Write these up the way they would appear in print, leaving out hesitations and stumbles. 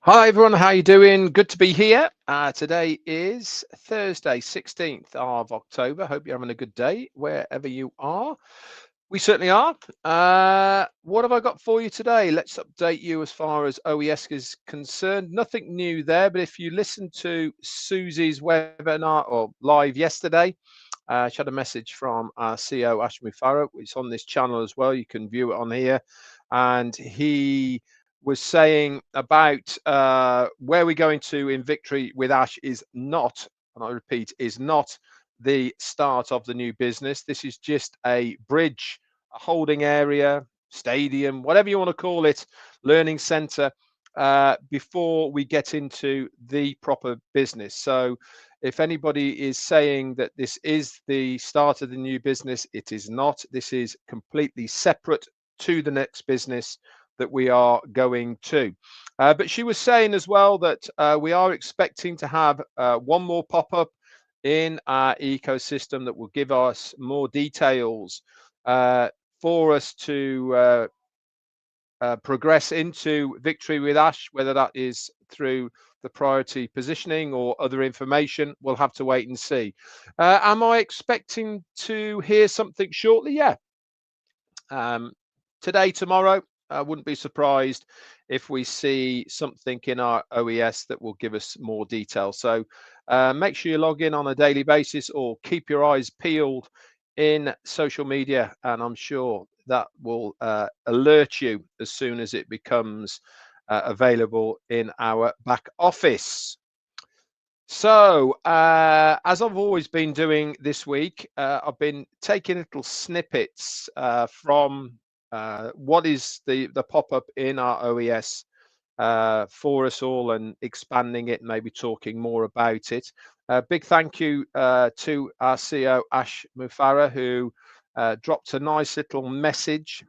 Hi everyone, how you doing? Good to be here. Today is Thursday, 16th of October. Hope you're having a good day wherever you are. We certainly are. What have I got for you today? Let's update you as far as OES is concerned. Nothing new there, but if you listen to Susie's webinar or live yesterday, she had a message from our CEO, Ash Mufara. It's on this channel as well. You can view it on here. And he was saying about where we're going to in Victory with Ash is not, and I repeat, is not the start of the new business. This is just a bridge, a holding area, stadium, whatever you want to call it, learning center, before we get into the proper business. So if anybody is saying that this is the start of the new business, it is not. This is completely separate to the next business that we are going to. But she was saying as well that we are expecting to have one more pop-up in our ecosystem that will give us more details for us to progress into Victory with Ash, whether that is through the priority positioning or other information. We'll have to wait and see. Am I expecting to hear something shortly? Yeah. Today, tomorrow, I wouldn't be surprised if we see something in our OES that will give us more detail. So make sure you log in on a daily basis or keep your eyes peeled in social media, and I'm sure that will alert you as soon as it becomes available in our back office. So, as I've always been doing this week, I've been taking little snippets from what is the pop-up in our OES for us all and expanding it, maybe talking more about it. Big thank you to our CEO, Ash Mufara, who dropped a nice little message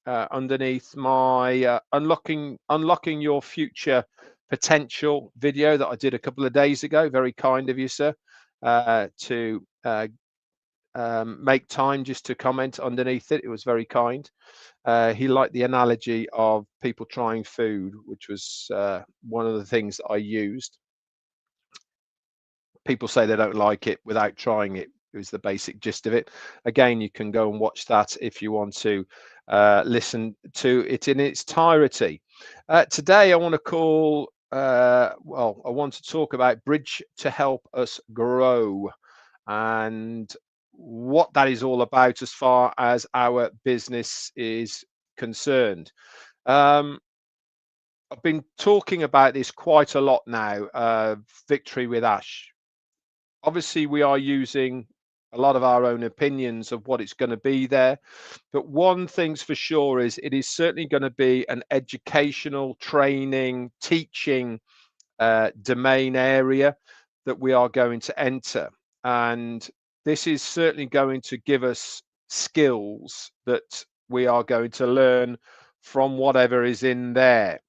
underneath my unlocking your future potential video that I did a couple of days ago. Very kind of you, sir, to make time just to comment underneath it. It was very kind. He liked the analogy of people trying food, which was one of the things that I used. People say they don't like it without trying it. It was the basic gist of it. Again, you can go and watch that if you want to listen to it in its entirety. Today, I want to call, well, I want to talk about Bridge to Help Us Grow and what that is all about as far as our business is concerned. I've been talking about this quite a lot now, Victory with Ash. Obviously, we are using a lot of our own opinions of what it's going to be there. But one thing's for sure is it is certainly going to be an educational, training, teaching domain area that we are going to enter. And this is certainly going to give us skills that we are going to learn from whatever is in there.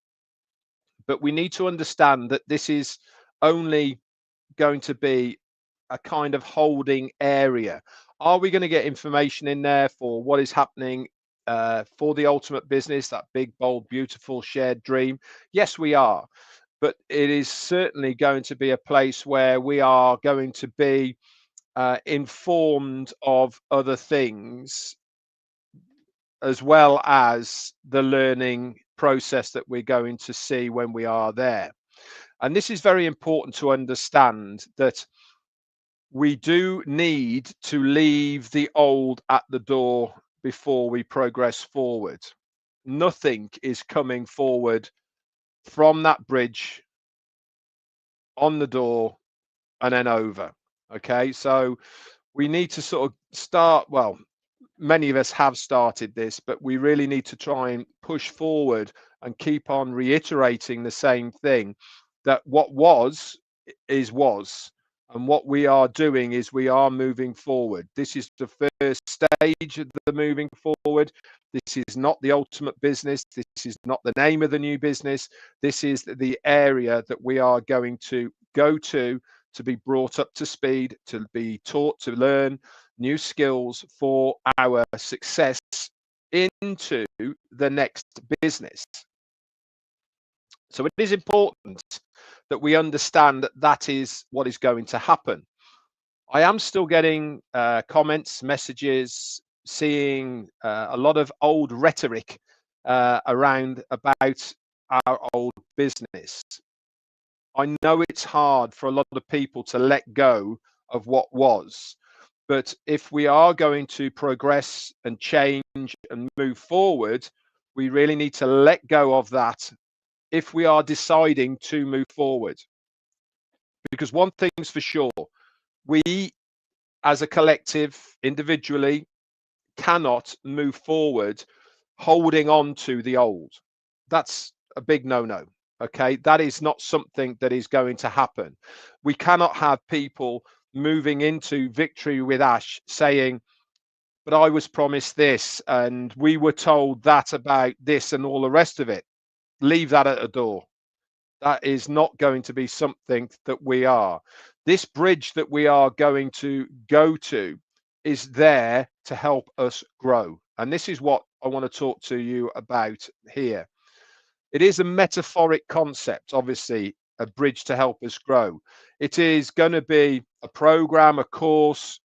But we need to understand that this is only going to be a kind of holding area. Are we going to get information in there for what is happening for the ultimate business, that big, bold, beautiful shared dream? Yes, we are. But it is certainly going to be a place where we are going to be informed of other things, as well as the learning process that we're going to see when we are there. And this is very important to understand, that we do need to leave the old at the door before we progress forward. Nothing is coming forward from that bridge on the door and then over. Okay, so we need to sort of start, well, many of us have started this, but we really need to try and push forward and keep on reiterating the same thing, that what was is was, and what we are doing is we are moving forward. This is the first stage of the moving forward. This is not the ultimate business. This is not the name of the new business. This is the area that we are going to go to be brought up to speed, to be taught, to learn new skills for our success into the next business. So it is important that we understand that that is what is going to happen. I am still getting comments, messages, seeing a lot of old rhetoric around about our old business. I know it's hard for a lot of people to let go of what was, but if we are going to progress and change and move forward, we really need to let go of that if we are deciding to move forward. Because one thing's for sure, we as a collective, individually, cannot move forward holding on to the old. That's a big no-no. Okay, that is not something that is going to happen. We cannot have people moving into Victory with Ash saying, but I was promised this and we were told that about this and all the rest of it. Leave that at the door. That is not going to be something that we are. This bridge that we are going to go to is there to help us grow. And this is what I want to talk to you about here. It is a metaphoric concept, obviously, a bridge to help us grow. It is going to be a program, a course,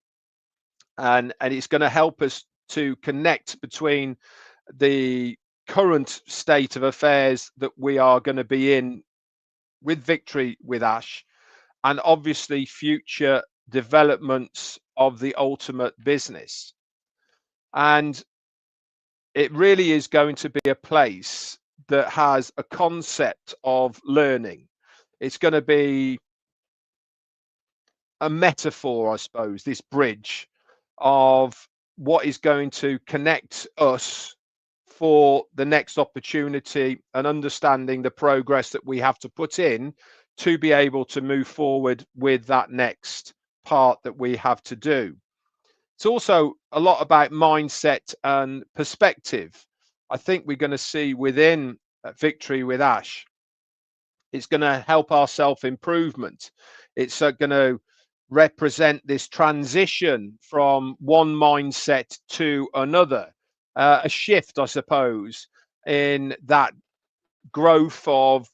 and it's going to help us to connect between the current state of affairs that we are going to be in with Victory with Ash, and obviously future developments of the ultimate business. And it really is going to be a place that has a concept of learning. It's going to be a metaphor, I suppose, this bridge of what is going to connect us for the next opportunity and understanding the progress that we have to put in to be able to move forward with that next part that we have to do. It's also a lot about mindset and perspective. I think we're going to see within Victory with Ash, it's going to help our self-improvement. It's going to represent this transition from one mindset to another, a shift, I suppose, in that growth of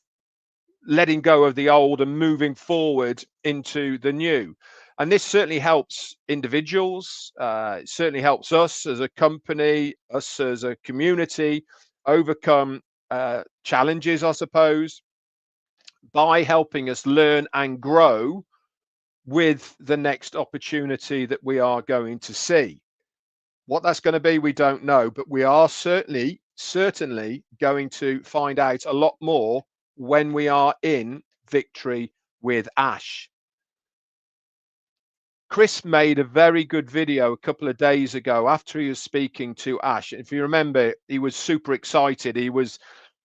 letting go of the old and moving forward into the new. And this certainly helps individuals. It certainly helps us as a company, us as a community, overcome challenges, I suppose, by helping us learn and grow with the next opportunity that we are going to see. What that's going to be, we don't know, but we are certainly going to find out a lot more when we are in Victory with Ash. Chris made a very good video a couple of days ago after he was speaking to Ash. If you remember, he was super excited. He was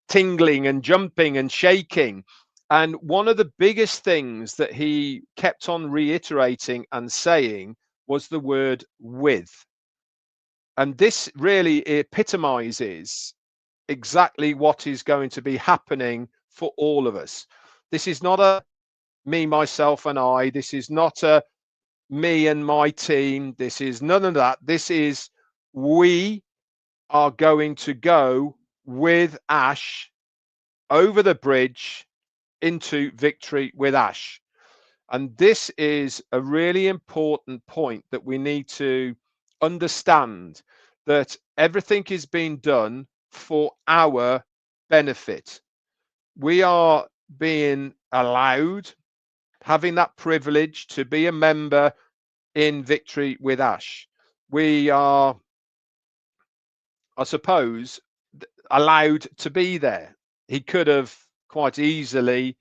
tingling and jumping and shaking. And one of the biggest things that he kept on reiterating and saying was the word with. And this really epitomizes exactly what is going to be happening for all of us. This is not a me, myself, and I. This is not a me and my team. This is none of that. This is we are going to go with Ash over the bridge into Victory with Ash. And this is a really important point that we need to understand, that everything is being done for our benefit. We are being allowed, having that privilege to be a member in Victory with Ash. We are, I suppose, allowed to be there. He could have quite easily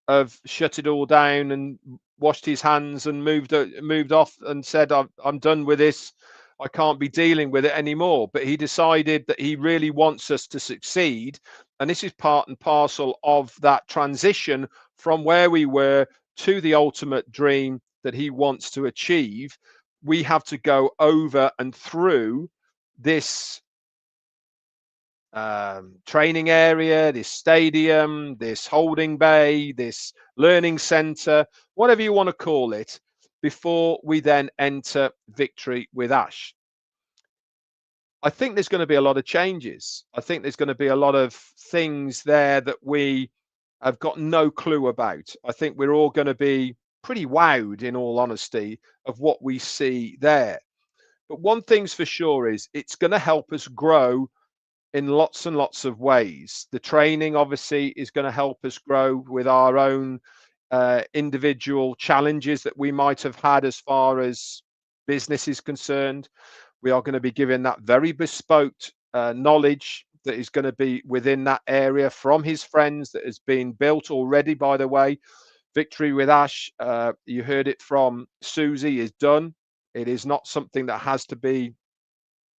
have shut it all down and washed his hands and moved off and said, I'm done with this. I can't be dealing with it anymore. But he decided that he really wants us to succeed. And this is part and parcel of that transition from where we were to the ultimate dream that he wants to achieve. We have to go over and through this training area, this stadium, this holding bay, this learning center, whatever you want to call it, before we then enter Victory with Ash. I think there's going to be a lot of changes. I think there's going to be a lot of things there that we have got no clue about. I think we're all going to be pretty wowed, in all honesty, of what we see there. But one thing's for sure is it's going to help us grow in lots and lots of ways. The training obviously is going to help us grow with our own individual challenges that we might have had as far as business is concerned. We are going to be given that very bespoke knowledge that is going to be within that area from his friends, that has been built already, by the way. Victory with Ash, you heard it from Susie, is done. It is not something that has to be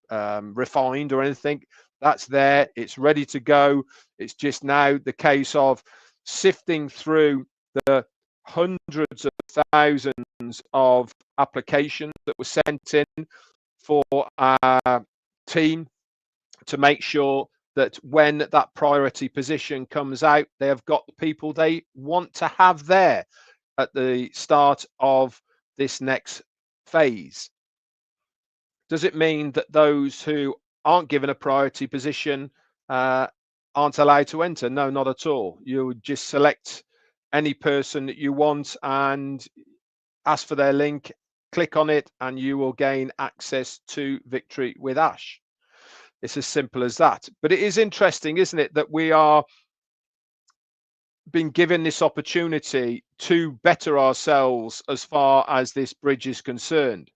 refined or anything. That's there. It's ready to go. It's just now the case of sifting through the hundreds of thousands of applications that were sent in for our team to make sure that when that priority position comes out, they have got the people they want to have there at the start of this next phase. Does it mean that those who aren't given a priority position aren't allowed to enter? No, not at all. You would just select any person that you want and ask for their link, click on it, and you will gain access to Victory with Ash. It's as simple as that. But it is interesting, isn't it, that we are being given this opportunity to better ourselves as far as this bridge is concerned.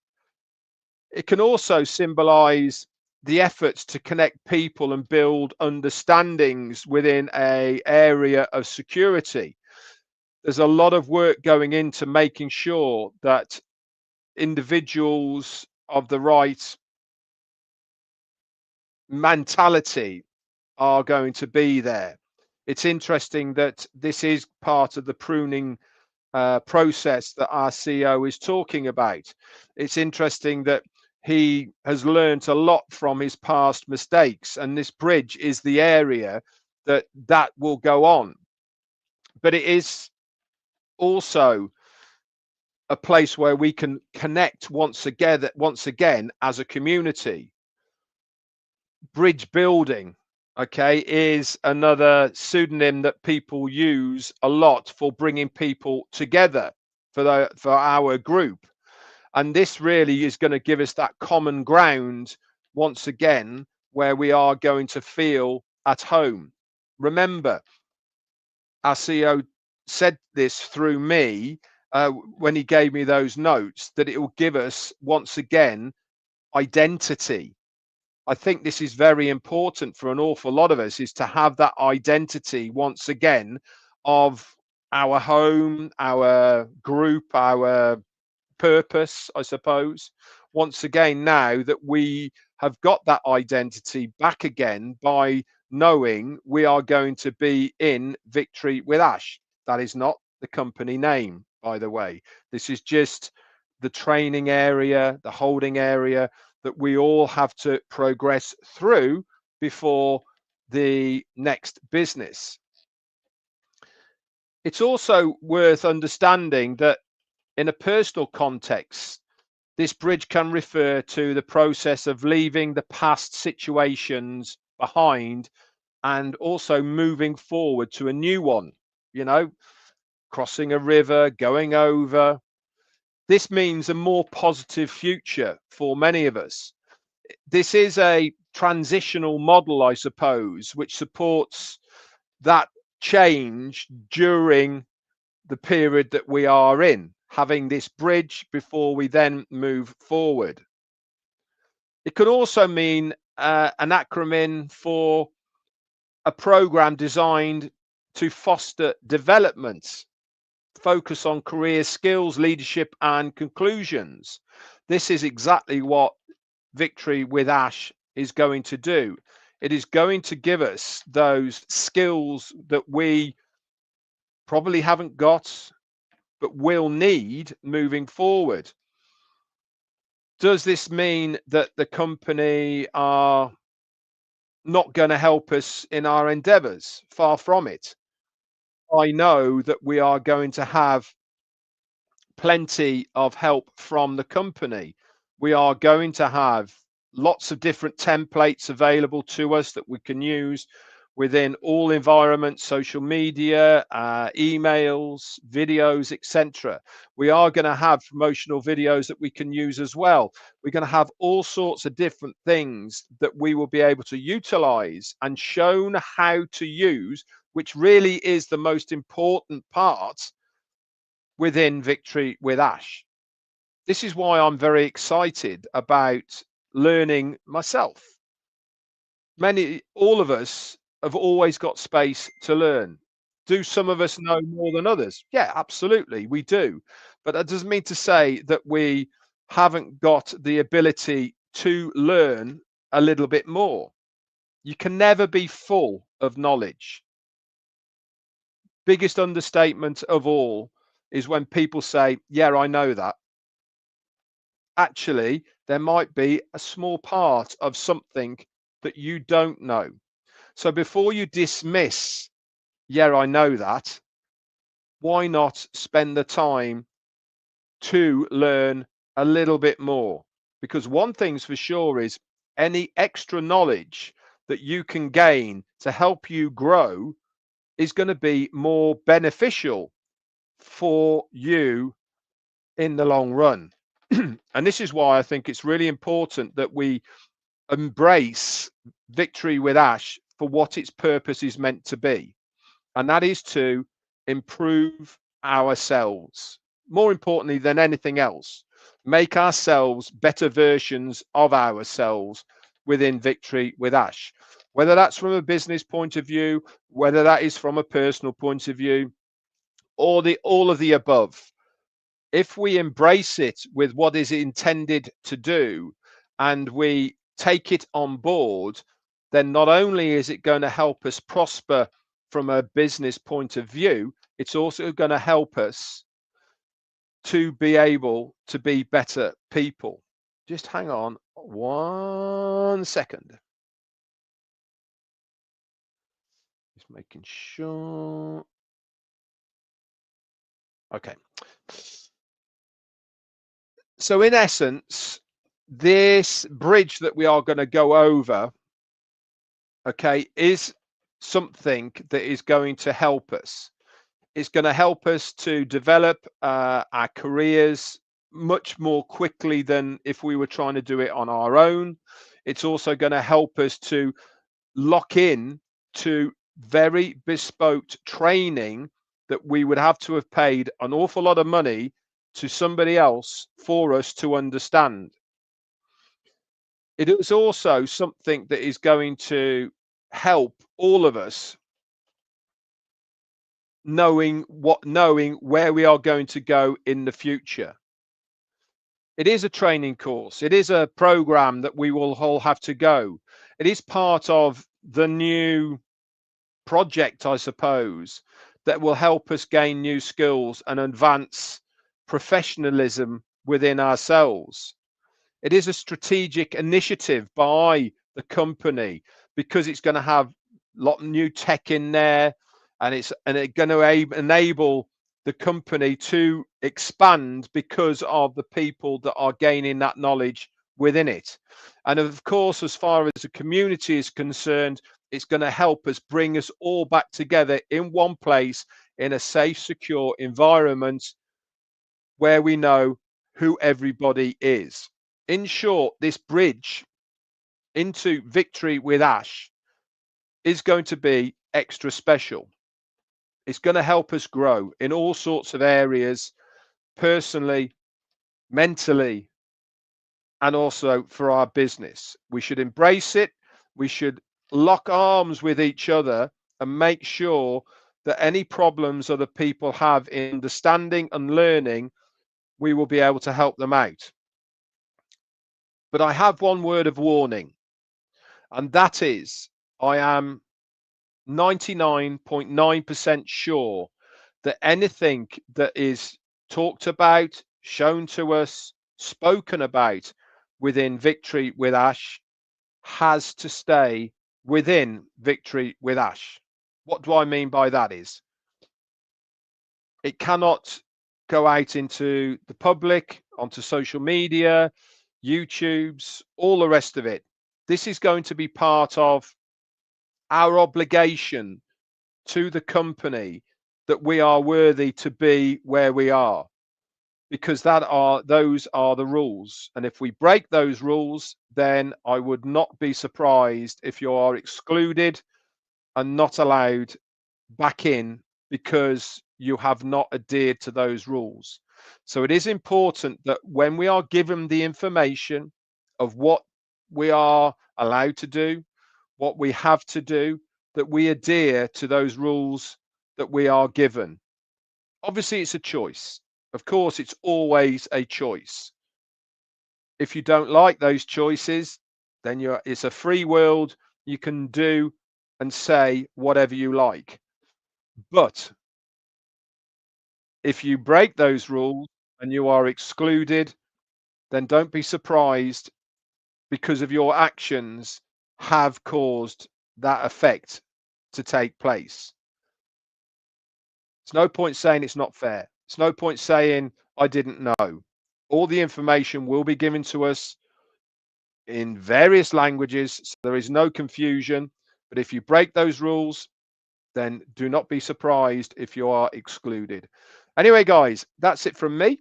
It can also symbolize the efforts to connect people and build understandings within an area of security. There's a lot of work going into making sure that individuals of the right mentality are going to be there. It's interesting that this is part of the pruning process that our CEO is talking about. It's interesting that he has learned a lot from his past mistakes, and this bridge is the area that will go on. But it is also a place where we can connect once again as a community. Bridge building, okay, is another pseudonym that people use a lot for bringing people together for our group. And this really is going to give us that common ground once again, where we are going to feel at home. Remember, our CEO said this through me when he gave me those notes, that it will give us once again identity. I think this is very important for an awful lot of us, is to have that identity once again of our home, our group, our purpose, I suppose. Once again, now that we have got that identity back again by knowing we are going to be in Victory with Ash. That is not the company name, by the way. This is just the training area, the holding area that we all have to progress through before the next business. It's also worth understanding that in a personal context, this bridge can refer to the process of leaving the past situations behind and also moving forward to a new one, you know, crossing a river, going over. This means a more positive future for many of us. This is a transitional model, I suppose, which supports that change during the period that we are in, having this bridge before we then move forward. It could also mean an acronym for a program designed to foster development, focus on career skills, leadership, and conclusions. This is exactly what Victory with Ash is going to do. It is going to give us those skills that we probably haven't got, but will need moving forward. Does this mean that the company are not going to help us in our endeavors? Far from it. I know that we are going to have plenty of help from the company. We are going to have lots of different templates available to us that we can use. within all environments, social media, emails, videos, etc. We are going to have promotional videos that we can use as well. We're going to have all sorts of different things that we will be able to utilize and shown how to use, which really is the most important part within Victory with Ash. This is why I'm very excited about learning myself. All of us have always got space to learn. Do some of us know more than others? Yeah, absolutely, we do. But that doesn't mean to say that we haven't got the ability to learn a little bit more. You can never be full of knowledge. Biggest understatement of all is when people say, yeah, I know that. Actually, there might be a small part of something that you don't know. So before you dismiss, yeah, I know that, why not spend the time to learn a little bit more? Because one thing's for sure is any extra knowledge that you can gain to help you grow is going to be more beneficial for you in the long run. And this is why I think it's really important that we embrace Victory with Ash for what its purpose is meant to be. And that is to improve ourselves. More importantly than anything else, make ourselves better versions of ourselves within Victory with Ash. Whether that's from a business point of view, whether that is from a personal point of view, or all of the above. If we embrace it with what is intended to do and we take it on board, then not only is it going to help us prosper from a business point of view, it's also going to help us to be able to be better people. Just hang on 1 second. Just making sure. Okay. So in essence, this bridge that we are going to go over, okay, is something that is going to help us. It's going to help us to develop our careers much more quickly than if we were trying to do it on our own. It's also going to help us to lock in to very bespoke training that we would have to have paid an awful lot of money to somebody else for us to understand. It is also something that is going to help all of us knowing where we are going to go in the future. It is a training course. It is a program that we will all have to go. It is part of the new project, I suppose, that will help us gain new skills and advance professionalism within ourselves. It is a strategic initiative by the company because it's going to have a lot of new tech in there, and it's going to enable the company to expand because of the people that are gaining that knowledge within it. And of course, as far as the community is concerned, it's going to help us bring us all back together in one place in a safe, secure environment where we know who everybody is. In short, this bridge into Victory with Ash is going to be extra special. It's going to help us grow in all sorts of areas, personally, mentally, and also for our business. We should embrace it. We should lock arms with each other and make sure that any problems other people have in understanding and learning, we will be able to help them out. But I have one word of warning, and that is I am 99.9% sure that anything that is talked about, shown to us, spoken about within Victory with Ash has to stay within Victory with Ash. What do I mean by that is it cannot go out into the public, onto social media, YouTube's, all the rest of it. This is going to be part of our obligation to the company that we are worthy to be where we are, because those are the rules. And if we break those rules, then I would not be surprised if you are excluded and not allowed back in because you have not adhered to those rules. So it is important that when we are given the information of what we are allowed to do, what we have to do, that we adhere to those rules that we are given. Obviously, it's a choice. Of course, it's always a choice. If you don't like those choices, then it's a free world. You can do and say whatever you like. But if you break those rules and you are excluded, then don't be surprised because of your actions have caused that effect to take place. It's no point saying it's not fair. It's no point saying I didn't know. All the information will be given to us in various languages, so there is no confusion. But if you break those rules, then do not be surprised if you are excluded. Anyway, guys, that's it from me.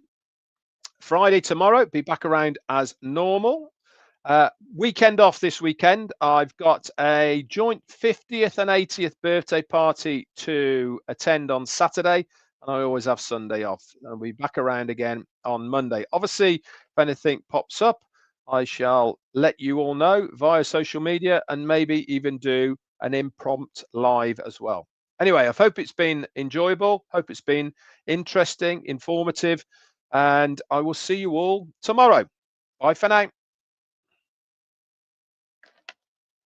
Friday tomorrow, be back around as normal. Weekend off this weekend. I've got a joint 50th and 80th birthday party to attend on Saturday, and I always have Sunday off. I'll be back around again on Monday. Obviously, if anything pops up, I shall let you all know via social media and maybe even do an impromptu live as well. Anyway, I hope it's been enjoyable. Hope it's been interesting, informative, and I will see you all tomorrow. Bye for now.